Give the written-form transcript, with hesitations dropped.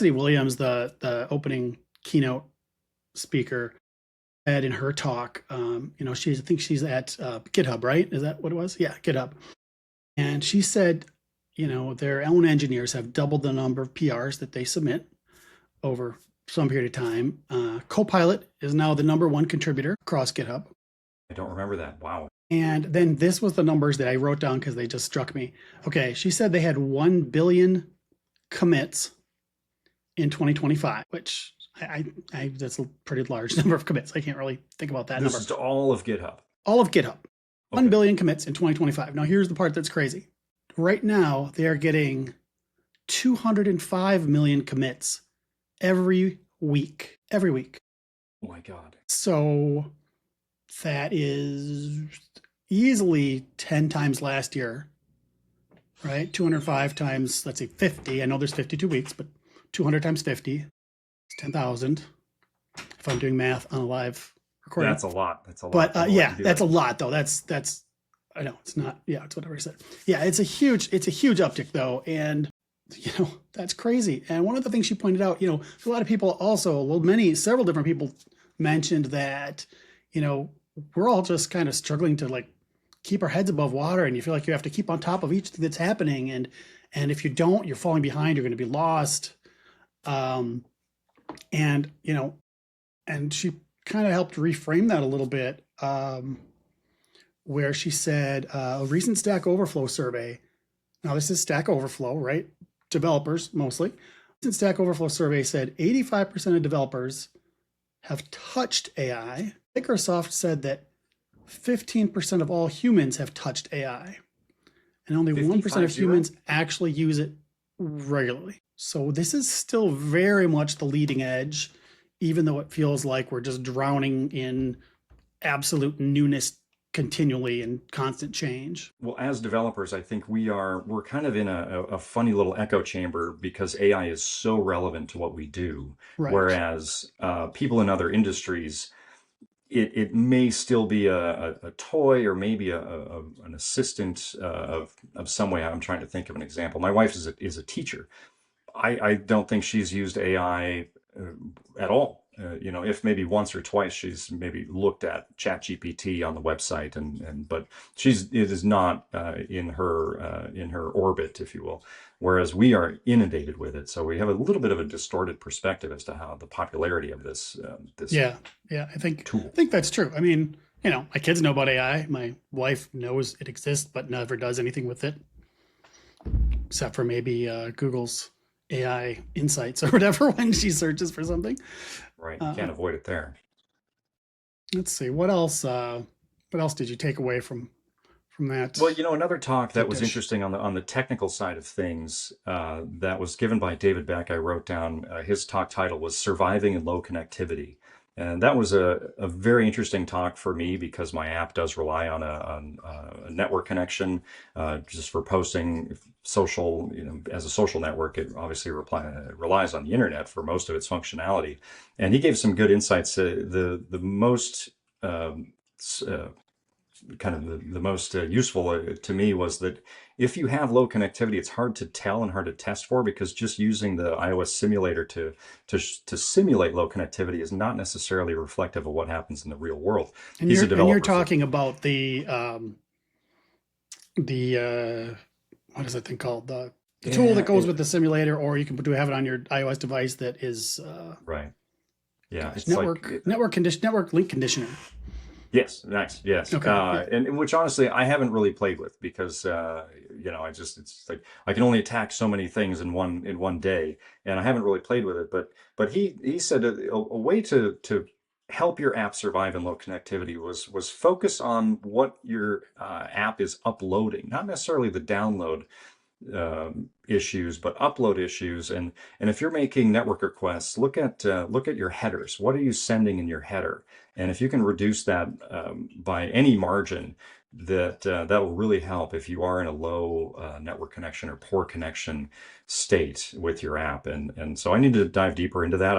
Williams, the opening keynote speaker, said in her talk, I think she's at GitHub, right? Is that what it was? Yeah, GitHub. And she said, their own engineers have doubled the number of PRs that they submit over some period of time. Copilot is now the #1 contributor across GitHub. I don't remember that. Wow. And then this was the numbers that I wrote down because they just struck me. Okay, she said they had 1 billion commits in 2025, which that's a pretty large number of commits. I can't really think about that This number. is to all of GitHub. All of GitHub. Okay. 1 billion commits in 2025. Now, here's the part that's crazy. Right now, they are getting 205 million commits every week. Every week. Oh my God. So that is easily 10 times last year, right? 205 times, let's say 50. I know there's 52 weeks, but 200 times 50 is 10,000. If I'm doing math on a live recording. That's a lot. That's a lot. But yeah, that's a lot though. That's, I know it's not, yeah, it's whatever I said. Yeah, it's a huge uptick though. And that's crazy. And one of the things she pointed out, a lot of people also, several different people mentioned that, we're all just kind of struggling to like keep our heads above water, and you feel like you have to keep on top of each thing that's happening. And if you don't, you're falling behind, you're going to be lost. And she kind of helped reframe that a little bit, where she said a recent Stack Overflow survey. Now this is Stack Overflow, right? Developers mostly. Recent Stack Overflow survey said 85% of developers have touched AI. Microsoft said that 15% of all humans have touched AI, and only 1% of humans actually use it regularly. So this is still very much the leading edge, even though it feels like we're just drowning in absolute newness continually and constant change. Well, as developers, I think we're kind of in a funny little echo chamber because AI is so relevant to what we do. Right. Whereas people in other industries, it may still be a toy or maybe an assistant of some way. I'm trying to think of an example. My wife is a teacher. I don't think she's used AI at all. If maybe once or twice she's maybe looked at ChatGPT on the website, but it is not in her orbit, if you will. Whereas we are inundated with it, so we have a little bit of a distorted perspective as to how the popularity of this. I think that's true. I mean, my kids know about AI. My wife knows it exists, but never does anything with it, except for maybe Google's AI insights or whatever when she searches for something. Right, you can't avoid it there. Let's see, what else did you take away from that? Well, another talk that was interesting on the technical side of things that was given by David Beck. I wrote down his talk title was Surviving in Low Connectivity. And that was a very interesting talk for me because my app does rely on a network connection just for posting social, as a social network. It obviously relies on the internet for most of its functionality. And he gave some good insights. The most useful to me was that if you have low connectivity, it's hard to tell and hard to test for, because just using the iOS simulator to simulate low connectivity is not necessarily reflective of what happens in the real world. And you're talking about the what is that thing called? The tool that goes with the simulator, or you can have it on your iOS device that is right. Yeah, it's network link conditioner. Yes, nice. Yes, okay. And which honestly I haven't really played with because it's like I can only attack so many things in one day, and I haven't really played with it. But he said a way to help your app survive in low connectivity was focus on what your app is uploading, not necessarily the download issues, but upload issues. And if you're making network requests, look at your headers. What are you sending in your header? And if you can reduce that by any margin, that will really help if you are in a low network connection or poor connection state with your app. And so I need to dive deeper into that.